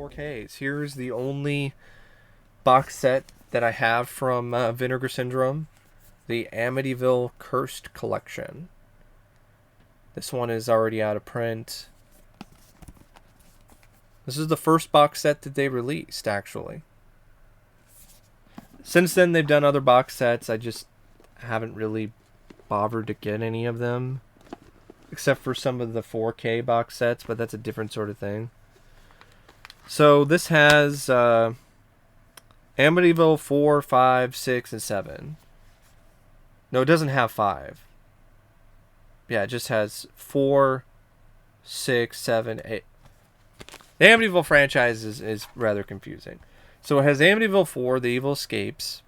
4Ks. Here's the only box set that I have from Vinegar Syndrome, the Amityville Cursed Collection. This one is already out of print. This is the first box set that they released, actually. Since then, they've done other box sets. I just haven't really bothered to get any of them, except for some of the 4K box sets, but that's a different sort of thing. So this has Amityville 4, 5, 6, and 7. No, it doesn't have 5. Yeah, it just has 4, 6, 7, 8. The Amityville franchise is rather confusing. So it has Amityville 4, The Evil Escapes.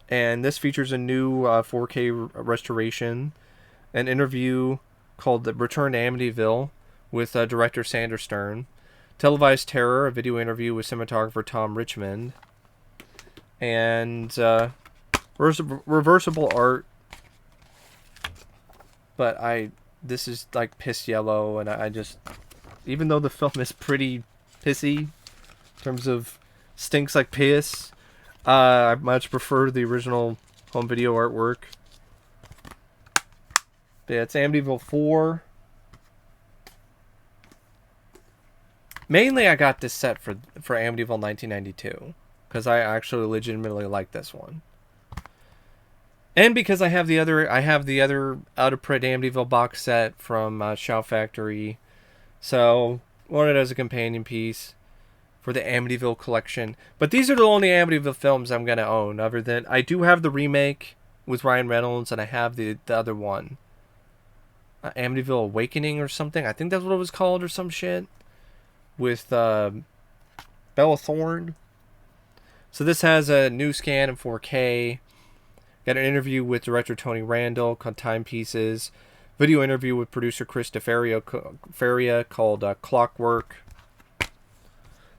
And this features a new 4K restoration, an interview called The Return to Amityville with director Sandra Stern. Televised Terror, a video interview with cinematographer Tom Richmond. And Reversible Art. But this is like piss yellow, and I just, even though the film is pretty pissy in terms of stinks like piss, I much prefer the original home video artwork. But yeah, it's Amityville 4. Mainly, I got this set for Amityville 1992 because I actually legitimately like this one, and because I have the other out of print Amityville box set from Shout Factory, so wanted it as a companion piece for the Amityville collection. But these are the only Amityville films I'm gonna own. Other than I do have the remake with Ryan Reynolds, and I have the other one, Amityville Awakening or something. I think that's what it was called or some shit. With Bella Thorne. So this has a new scan in 4K. Got an interview with director Tony Randall called Timepieces. Video interview with producer Chris DeFaria called Clockwork.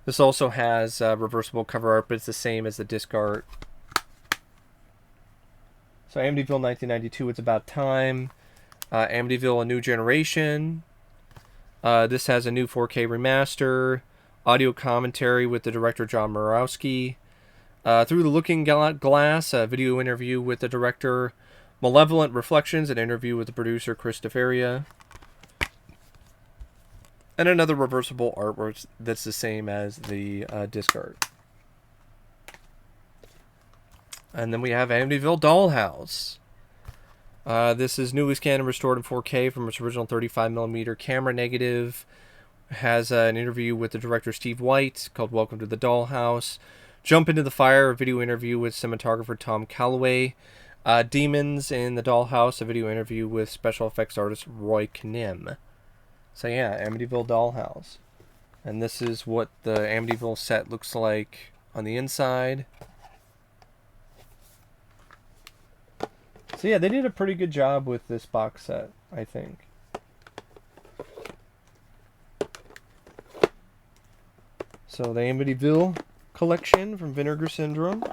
This also has reversible cover art, but it's the same as the disc art. So Amityville 1992, It's About Time. Amityville A New Generation. This has a new 4K remaster, audio commentary with the director John Murawski, Through the Looking Glass, a video interview with the director, Malevolent Reflections, an interview with the producer Chris DeFaria, and another reversible artwork that's the same as the disc art. And then we have Amityville Dollhouse. This is newly scanned and restored in 4K from its original 35mm camera negative. Has an interview with the director Steve White called Welcome to the Dollhouse. Jump into the Fire, a video interview with cinematographer Tom Calloway. Demons in the Dollhouse, a video interview with special effects artist Roy Knim. So yeah, Amityville Dollhouse. And this is what the Amityville set looks like on the inside. So yeah, they did a pretty good job with this box set, I think. So the Amityville collection from Vinegar Syndrome.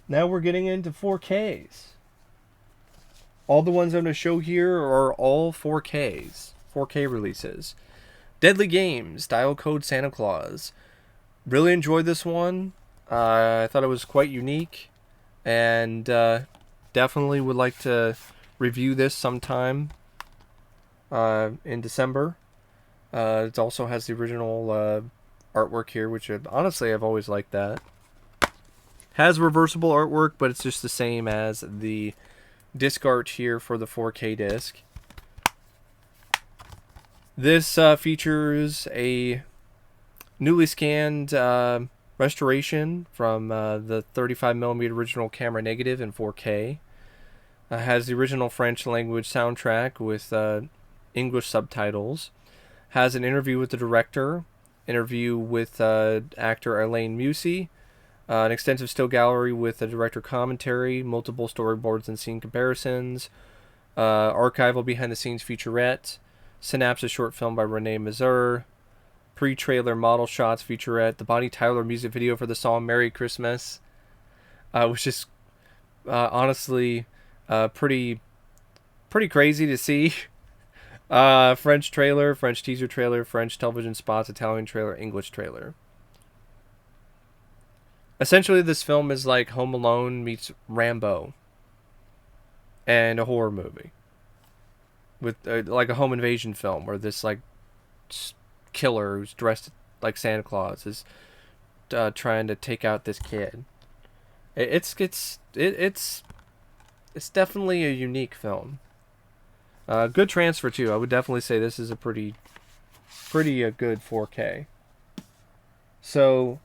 Now we're getting into 4Ks. All the ones I'm going to show here are all 4Ks. 4K releases. Deadly Games, Dial Code Santa Claus. Really enjoyed this one. I thought it was quite unique. And definitely would like to review this sometime in December. It also has the original artwork here, which honestly I've always liked that. Has reversible artwork, but it's just the same as the disc art here for the 4K disc. This features a newly scanned restoration from the 35mm original camera negative in 4K. Has the original French language soundtrack with English subtitles. Has an interview with the director, interview with actor Elaine Musey, an extensive still gallery with a director commentary, multiple storyboards and scene comparisons, archival behind-the-scenes featurette, synopsis short film by Renee Mazur, pre-trailer model shots featurette, the Bonnie Tyler music video for the song Merry Christmas, which is honestly pretty crazy to see. French trailer, French teaser trailer, French television spots, Italian trailer, English trailer. Essentially, this film is like Home Alone meets Rambo and a horror movie with like a home invasion film where this like killer who's dressed like Santa Claus is trying to take out this kid. It's definitely a unique film. Good transfer too. I would definitely say this is a pretty good 4K. So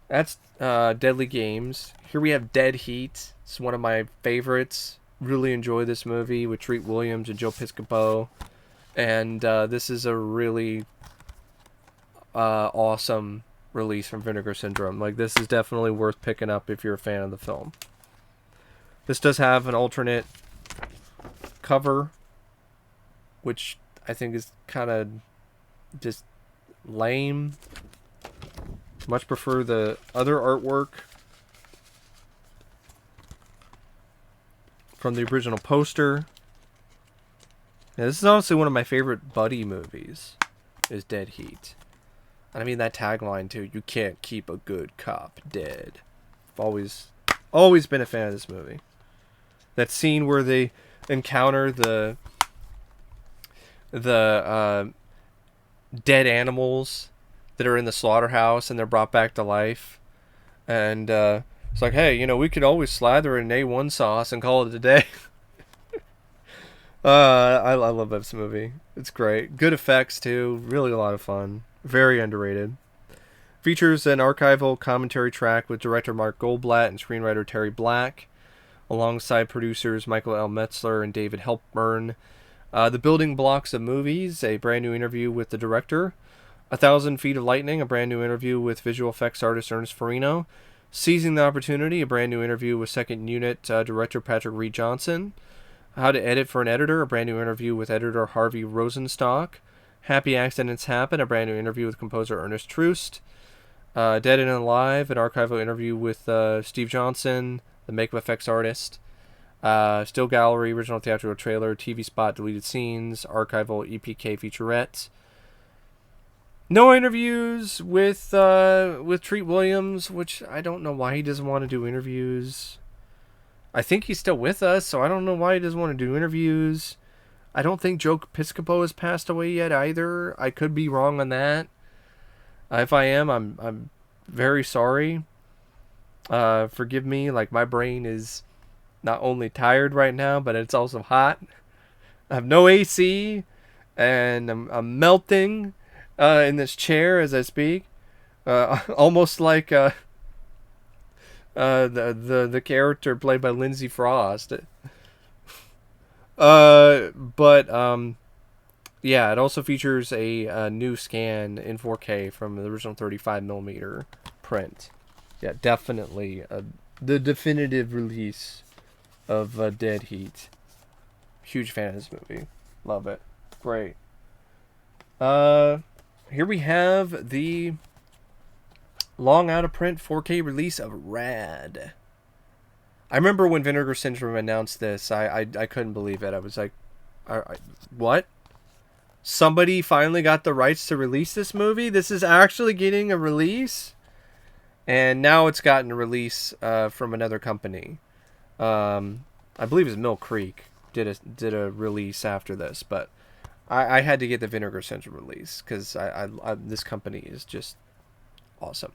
that's Deadly Games. Here we have Dead Heat. It's one of my favorites. Really enjoy this movie with Treat Williams and Joe Piscopo. And this is a really awesome release from Vinegar Syndrome. Like, this is definitely worth picking up if you're a fan of the film. This does have an alternate cover, which I think is kind of just lame. Much prefer the other artwork from the original poster. Now, this is honestly one of my favorite buddy movies, is Dead Heat. And I mean that tagline too, you can't keep a good cop dead. I've always been a fan of this movie. That scene where they encounter the dead animals that are in the slaughterhouse and they're brought back to life. And it's like, hey, you know, we could always slather in A1 sauce and call it a day. I love this movie. It's great. Good effects too. Really a lot of fun. Very underrated. Features an archival commentary track with director Mark Goldblatt and screenwriter Terry Black, alongside producers Michael L. Metzler and David Helpburn. The Building Blocks of Movies, a brand new interview with the director. 1,000 Feet of Lightning, a brand new interview with visual effects artist Ernest Farino. Seizing the Opportunity, a brand new interview with second unit director Patrick Reed Johnson. How to Edit for an Editor, a brand new interview with editor Harvey Rosenstock. Happy Accidents Happen, a brand new interview with composer Ernest Troost. Dead and Alive, an archival interview with Steve Johnson, the makeup effects artist. Still Gallery, original theatrical trailer, TV spot, deleted scenes, archival EPK featurette. No interviews with Treat Williams, which I don't know why he doesn't want to do interviews. I think he's still with us, so I don't know why he doesn't want to do interviews. I don't think Joe Piscopo has passed away yet either. I could be wrong on that. If I am, I'm very sorry. Forgive me. Like, my brain is not only tired right now, but it's also hot. I have no AC, and I'm melting in this chair as I speak. Almost like the character played by Lindsay Frost. Yeah, it also features a new scan in 4K from the original 35mm print. Yeah, definitely the definitive release of Dead Heat. Huge fan of this movie. Love it. Great. Here we have the long out of print 4K release of Rad. I remember when Vinegar Syndrome announced this, I couldn't believe it. I was like, what? Somebody finally got the rights to release this movie? This is actually getting a release? And now it's gotten a release from another company. I believe it's Mill Creek did a release after this, but I had to get the Vinegar Syndrome release because this company is just awesome.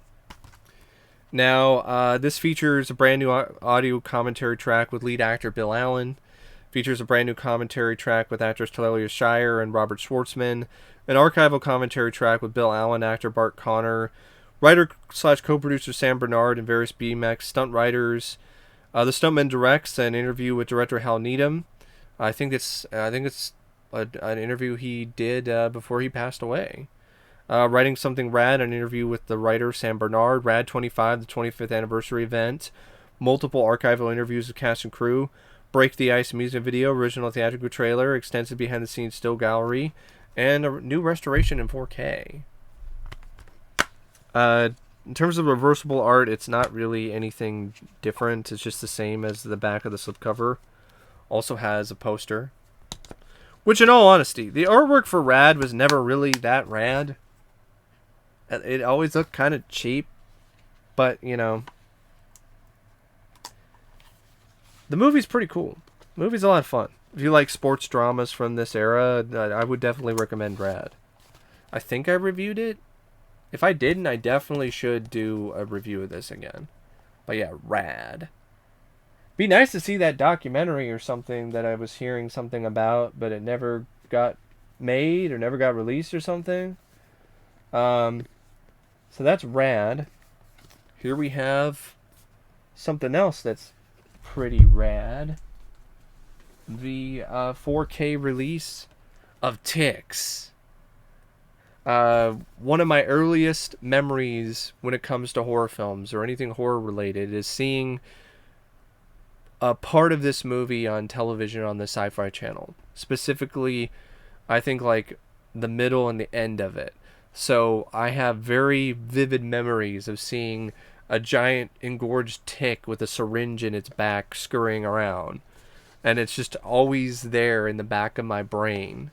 Now, this features a brand new audio commentary track with lead actor Bill Allen. Features a brand new commentary track with actors Talia Shire and Robert Schwartzman. An archival commentary track with Bill Allen, actor Bart Connor, writer/co-producer Sam Bernard, and various BMX stunt writers. The stuntman directs an interview with director Hal Needham. I think it's an interview he did before he passed away. Writing Something Rad, an interview with the writer Sam Bernard. Rad 25, the 25th anniversary event. Multiple archival interviews with cast and crew. Break the Ice music video, original theatrical trailer, extensive behind-the-scenes still gallery, and a new restoration in 4K. In terms of reversible art, it's not really anything different. It's just the same as the back of the slipcover. Also has a poster Which, in all honesty, the artwork for Rad was never really that rad. It always looked kind of cheap. But, you know, the movie's pretty cool. The movie's a lot of fun. If you like sports dramas from this era, I would definitely recommend Rad. I think I reviewed it. If I didn't, I definitely should do a review of this again. But yeah, Rad. Be nice to see that documentary or something that I was hearing something about, but it never got made or never got released or something. So that's Rad. Here we have something else that's pretty rad. The 4K release of Ticks. One of my earliest memories when it comes to horror films or anything horror related is seeing a part of this movie on television on the Sci-Fi Channel. Specifically, I think like the middle and the end of it. So I have very vivid memories of seeing a giant engorged tick with a syringe in its back scurrying around. And it's just always there in the back of my brain.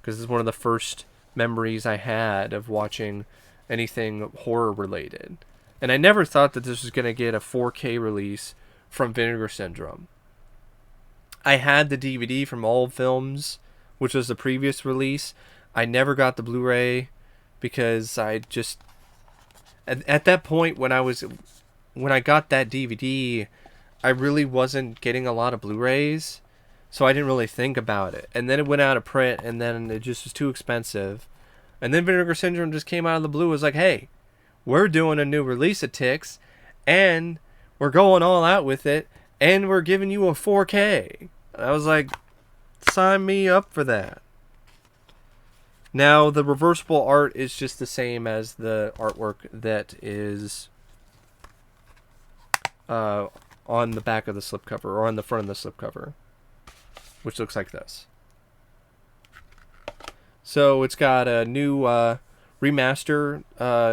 Because it's one of the first memories I had of watching anything horror related. And I never thought that this was going to get a 4K release from Vinegar Syndrome. I had the DVD from Old Films, which was the previous release. I never got the Blu-ray because I just... At that point, when I got that DVD, I really wasn't getting a lot of Blu-rays, so I didn't really think about it. And then it went out of print, and then it just was too expensive. And then Vinegar Syndrome just came out of the blue. It was like, hey, we're doing a new release of Ticks, and we're going all out with it, and we're giving you a 4K. I was like, sign me up for that. Now, the reversible art is just the same as the artwork that is on the back of the slipcover, or on the front of the slipcover, which looks like this. So it's got a new remaster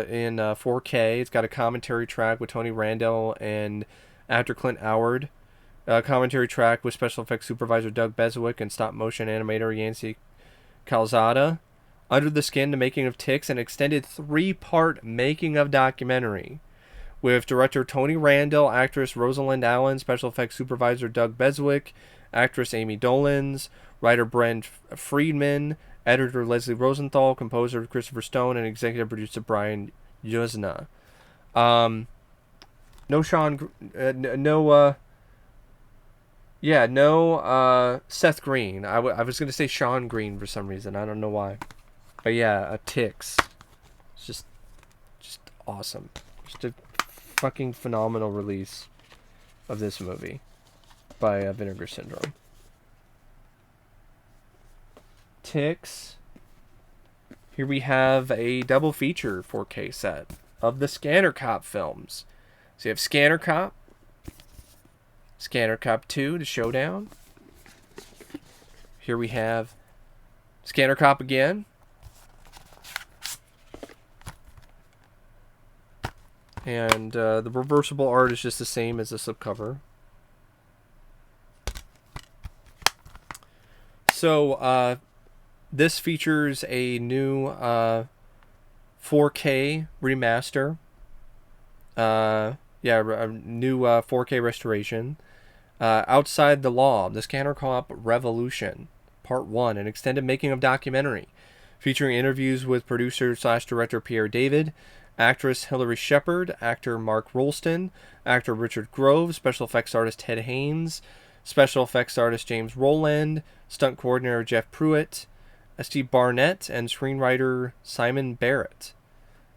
in 4K. It's got a commentary track with Tony Randall and actor Clint Howard. A commentary track with special effects supervisor Doug Beswick and stop motion animator Yancy Calzada. Under the Skin, the Making of Ticks, an extended 3-part making of documentary with director Tony Randall, actress Rosalind Allen, special effects supervisor Doug Beswick, actress Amy Dolans, writer Brent Friedman, editor Leslie Rosenthal, composer Christopher Stone, and executive producer Brian Yuzna. No Seth Green. I was going to say Sean Green for some reason. I don't know why. But yeah, Ticks. It's just awesome. Just a fucking phenomenal release of this movie by Vinegar Syndrome. Ticks. Here we have a double feature 4K set of the Scanner Cop films. So you have Scanner Cop, Scanner Cop 2, The Showdown. Here we have Scanner Cop again. And the reversible art is just the same as the slipcover. So this features a new 4K remaster. A new 4K restoration. Outside the Law, The Scanner Cop Revolution, Part 1, an extended making of documentary, featuring interviews with producer/director Pierre David, actress Hilary Shepard, actor Mark Rolston, actor Richard Grove, special effects artist Ted Haynes, special effects artist James Rowland, stunt coordinator Jeff Pruitt, Steve Barnett, and screenwriter Simon Barrett.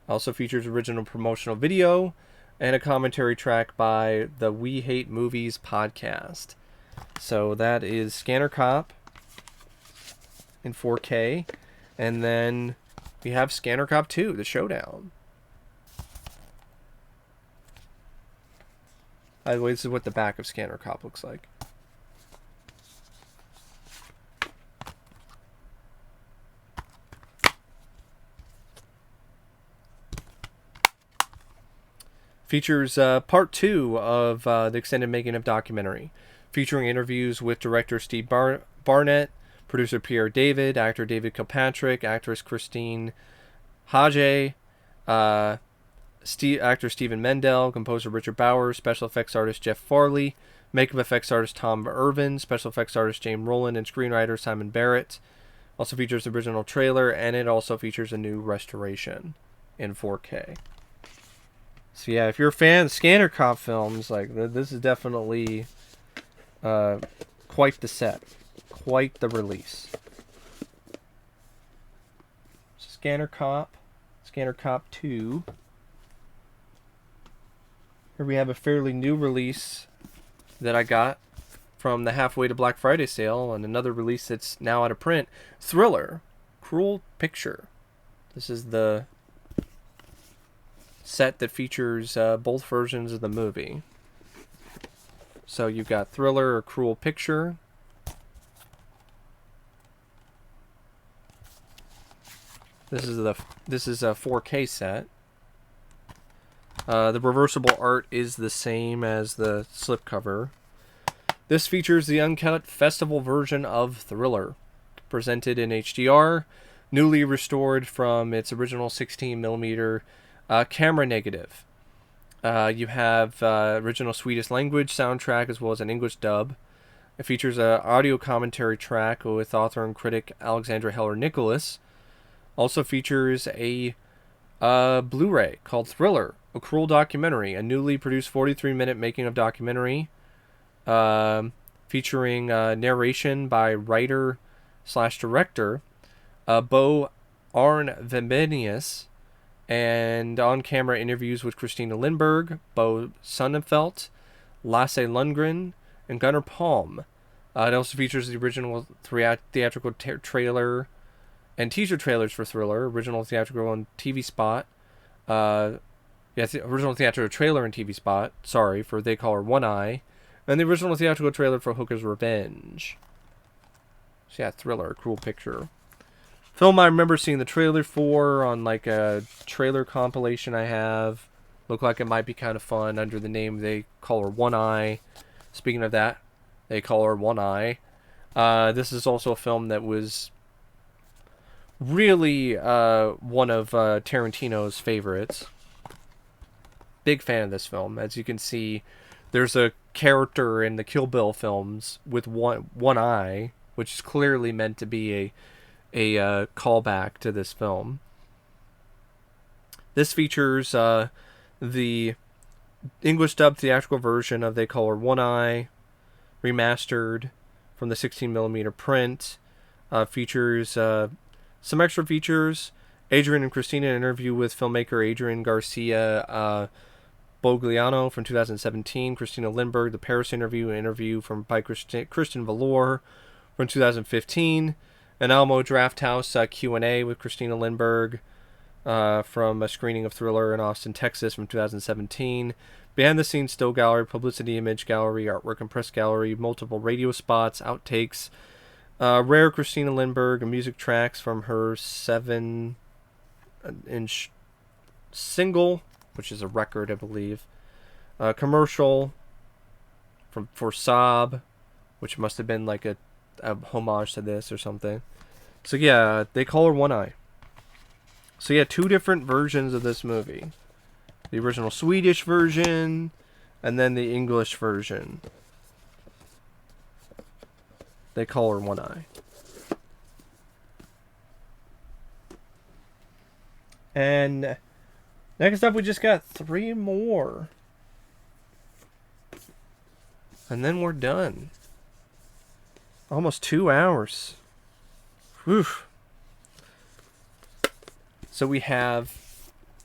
Also features original promotional video and a commentary track by the We Hate Movies podcast. So that is Scanner Cop in 4K. And then we have Scanner Cop 2, The Showdown. By the way, this is what the back of Scanner Cop looks like. Features part 2 of the extended making of documentary, featuring interviews with director Steve Barnett, producer Pierre David, actor David Kilpatrick, actress Christine Hage, actor Stephen Mendel, composer Richard Bauer, special effects artist Jeff Farley, makeup effects artist Tom Irvin, special effects artist James Rowland, and screenwriter Simon Barrett. Also features the original trailer, and it also features a new restoration in 4K. So yeah, if you're a fan of Scanner Cop films, like this is definitely quite the set, quite the release. Scanner Cop 2. Here we have a fairly new release that I got from the Halfway to Black Friday sale, and another release that's now out of print. Thriller, Cruel Picture. This is the set that features both versions of the movie. So you've got Thriller or Cruel Picture. This is a 4K set. The reversible art is the same as the slipcover. This features the uncut festival version of Thriller, presented in HDR, newly restored from its original 16mm camera negative. You have original Swedish language soundtrack as well as an English dub. It features an audio commentary track with author and critic Alexandra Heller-Nicholas. Also features a Blu-ray called Thriller, a Cruel Documentary, a newly produced 43-minute making of documentary featuring narration by writer/director Bo Arnvenius, and on-camera interviews with Christina Lindberg, Bo Sonnenfeld, Lasse Lundgren, and Gunnar Palm. It also features the original theatrical trailer and teaser trailers for Thriller, original theatrical and TV spot. The original theatrical trailer and TV spot, for They Call Her One Eye, and the original theatrical trailer for Hooker's Revenge. So yeah, Thriller, Cruel Picture. Film I remember seeing the trailer for on like a trailer compilation I have. Looked like it might be kind of fun under the name They Call Her One Eye. Speaking of that, They Call Her One Eye. This is also a film that was really one of Tarantino's favorites. Big fan of this film. As you can see, there's a character in the Kill Bill films with one eye, which is clearly meant to be a callback to this film. This features the English dubbed theatrical version of They Call Her One Eye, remastered from the 16mm print. Features some extra features. Adrian and Christina interview with filmmaker Adrian Garcia Bogliano from 2017. Christina Lindberg, the Paris interview by Christian Valor from 2015. An Alamo Drafthouse Q&A with Christina Lindberg from a screening of Thriller in Austin, Texas from 2017. Behind-the-scenes still gallery, publicity image gallery, artwork and press gallery, multiple radio spots, outtakes. Rare Christina Lindberg, music tracks from her 7-inch single, which is a record, I believe. Commercial for Saab, which must have been like a homage to this or something. So yeah, They Call Her One Eye. So yeah, two different versions of this movie. The original Swedish version, and then the English version. They Call Her One Eye. And next up, we just got 3 more. And then we're done. Almost 2 hours. Whew. So we have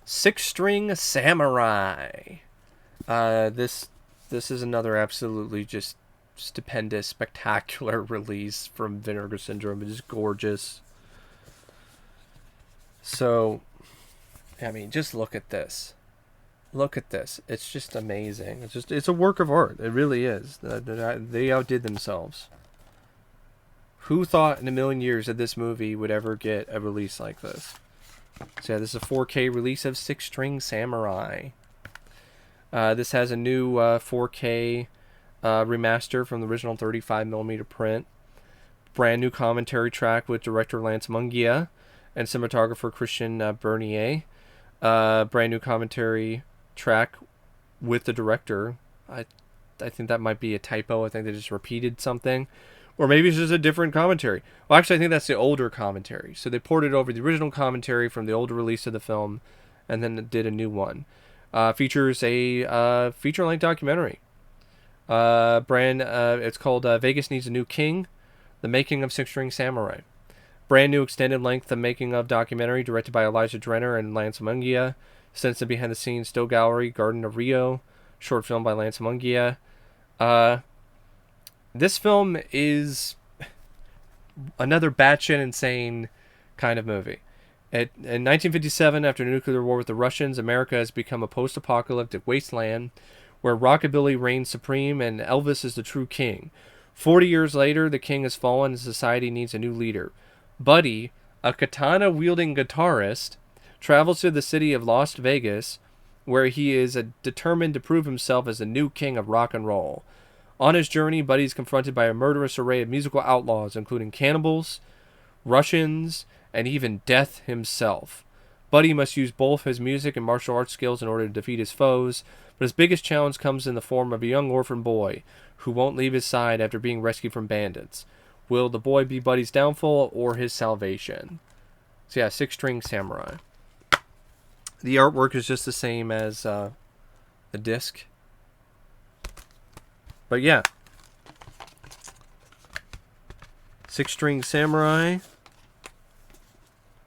Six String Samurai. This is another absolutely just stupendous, spectacular release from Vinegar Syndrome. It is gorgeous. So, I mean, just look at this. Look at this. It's just amazing. It's a work of art. It really is. They outdid themselves. Who thought in a million years that this movie would ever get a release like this? So yeah, this is a 4K release of Six String Samurai. This has a new 4K remaster from the original 35mm print. brand new commentary track with director Lance Mungia and cinematographer Christian Bernier. Brand new commentary track with the director. I think that might be a typo. I think they just repeated something. Or maybe it's just a different commentary. Well, actually, I think that's the older commentary. So they ported over the original commentary from the older release of the film and then did a new one. Features a feature-length documentary. It's called Vegas Needs a New King, The Making of Six String Samurai. Brand new extended-length The Making of documentary directed by Elijah Drenner and Lance Mungia. Since the behind-the-scenes Still Gallery, Garden of Rio. Short film by Lance Mungia. This film is another batshit insane kind of movie. In 1957, after a nuclear war with the Russians, America has become a post-apocalyptic wasteland where rockabilly reigns supreme and Elvis is the true king. 40 years later, the king has fallen and society needs a new leader. Buddy, a katana-wielding guitarist, travels to the city of Las Vegas, where he is determined to prove himself as the new king of rock and roll. On his journey, Buddy is confronted by a murderous array of musical outlaws, including cannibals, Russians, and even death himself. Buddy must use both his music and martial arts skills in order to defeat his foes, but his biggest challenge comes in the form of a young orphan boy who won't leave his side after being rescued from bandits. Will the boy be Buddy's downfall or his salvation? So yeah, Six String Samurai. The artwork is just the same as the disc. But yeah. Six String Samurai.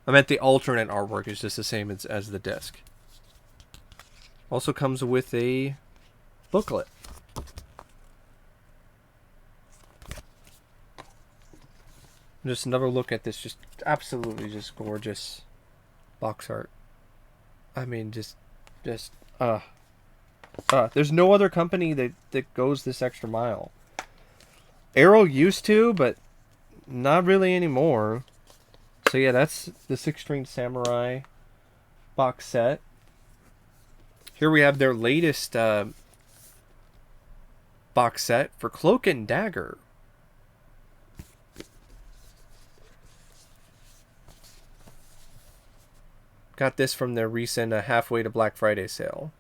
I meant the alternate artwork is just the same as the disc. Also comes with a booklet. Just another look at this just absolutely just gorgeous box art. I mean, there's no other company that goes this extra mile. Arrow used to, but not really anymore. So yeah, that's the Six String Samurai box set. Here we have their latest box set for Cloak and Dagger. Got this from their recent halfway to Black Friday sale.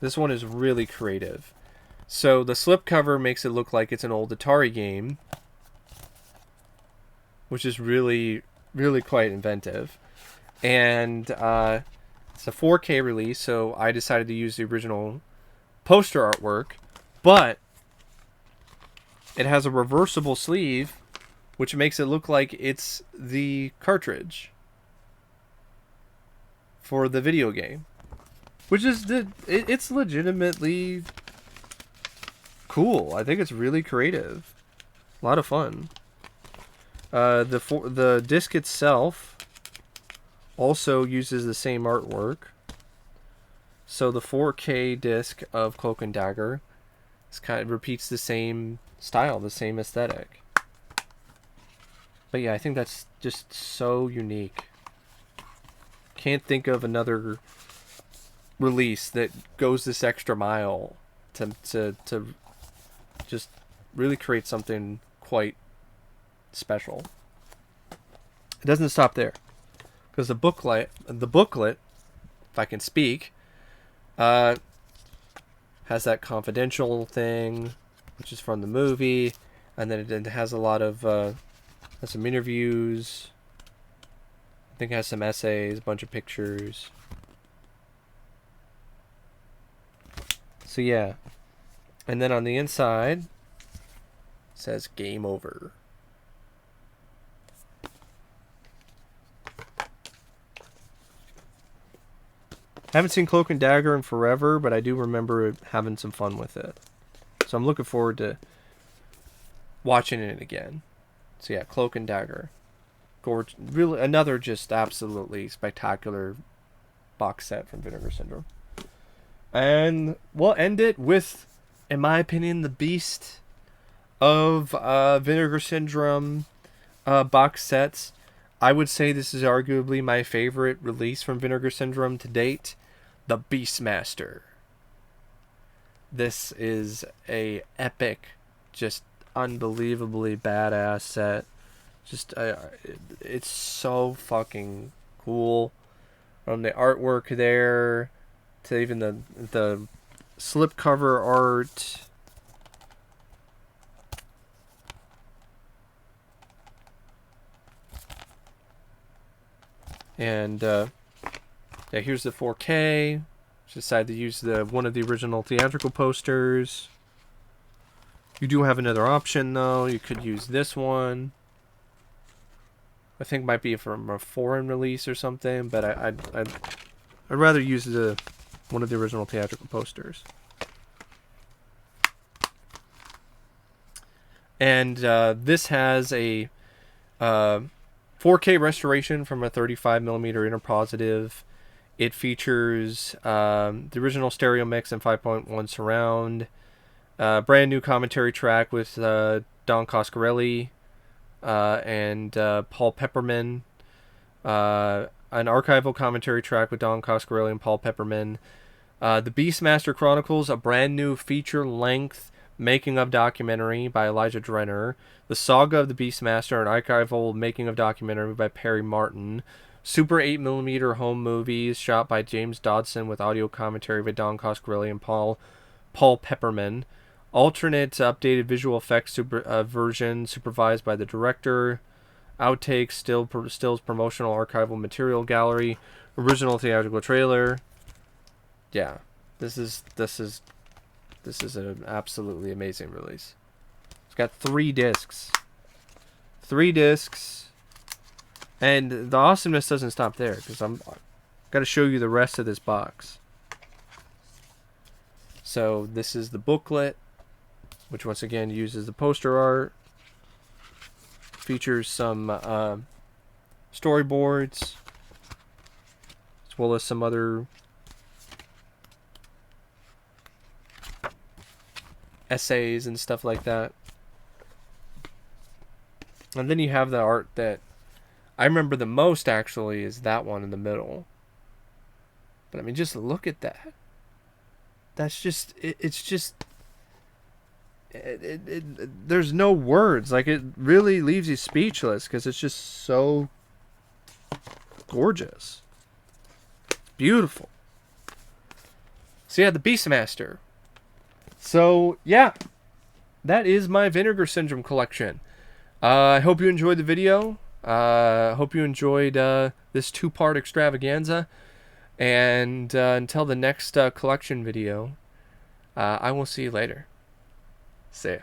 This one is really creative. So the slipcover makes it look like it's an old Atari game, which is really, really quite inventive. And it's a 4K release, so I decided to use the original poster artwork, but it has a reversible sleeve, which makes it look like it's the cartridge for the video game, which is it's legitimately cool. I think it's really creative, a lot of fun. The disc itself also uses the same artwork. So the 4K disc of Cloak and Dagger repeats the same style, the same aesthetic. But yeah, I think that's just so unique. Can't think of another release that goes this extra mile to just really create something quite special. It doesn't stop there, because the booklet, if I can speak, has that confidential thing, which is from the movie, and then it has a lot of some interviews. I think it has some essays, a bunch of pictures. So yeah, and then on the inside it says "Game Over." Haven't seen Cloak and Dagger in forever, but I do remember having some fun with it. So I'm looking forward to watching it again. So yeah, Cloak and Dagger. Gorgeous. Really, another just absolutely spectacular box set from Vinegar Syndrome. And we'll end it with, in my opinion, the beast of Vinegar Syndrome box sets. I would say this is arguably my favorite release from Vinegar Syndrome to date. The Beastmaster. This is a epic just unbelievably badass set. Just it's so fucking cool. From the artwork there to even the slipcover art. And yeah, here's the 4K. Just decided to use one of the original theatrical posters. You do have another option though. You could use this one. I think it might be from a foreign release or something, but I'd rather use one of the original theatrical posters. And this has a 4K restoration from a 35mm interpositive. It features the original stereo mix and 5.1 surround. Brand new commentary track with Don Coscarelli and Paul Pepperman. An archival commentary track with Don Coscarelli and Paul Pepperman. The Beastmaster Chronicles, a brand new feature-length making-of documentary by Elijah Drenner. The Saga of the Beastmaster, an archival making-of documentary by Perry Martin. Super 8mm home movies shot by James Dodson with audio commentary by Don Coscarelli and Paul Pepperman. Alternate updated visual effects version supervised by the director. Outtakes, stills, promotional archival material gallery. Original theatrical trailer. Yeah, this is an absolutely amazing release. It's got 3 discs. 3 discs. And the awesomeness doesn't stop there, because I'm got to show you the rest of this box. So this is the booklet, which once again uses the poster art. Features some storyboards, as well as some other essays and stuff like that. And then you have the art that I remember the most, actually, is that one in the middle. But I mean, just look at that. That's just, it's just, there's no words. Like, it really leaves you speechless because it's just so gorgeous. Beautiful. So yeah, the Beastmaster. So yeah, that is my Vinegar Syndrome collection. I hope you enjoyed the video. Hope you enjoyed this 2-part extravaganza. And until the next collection video, I will see you later. See ya.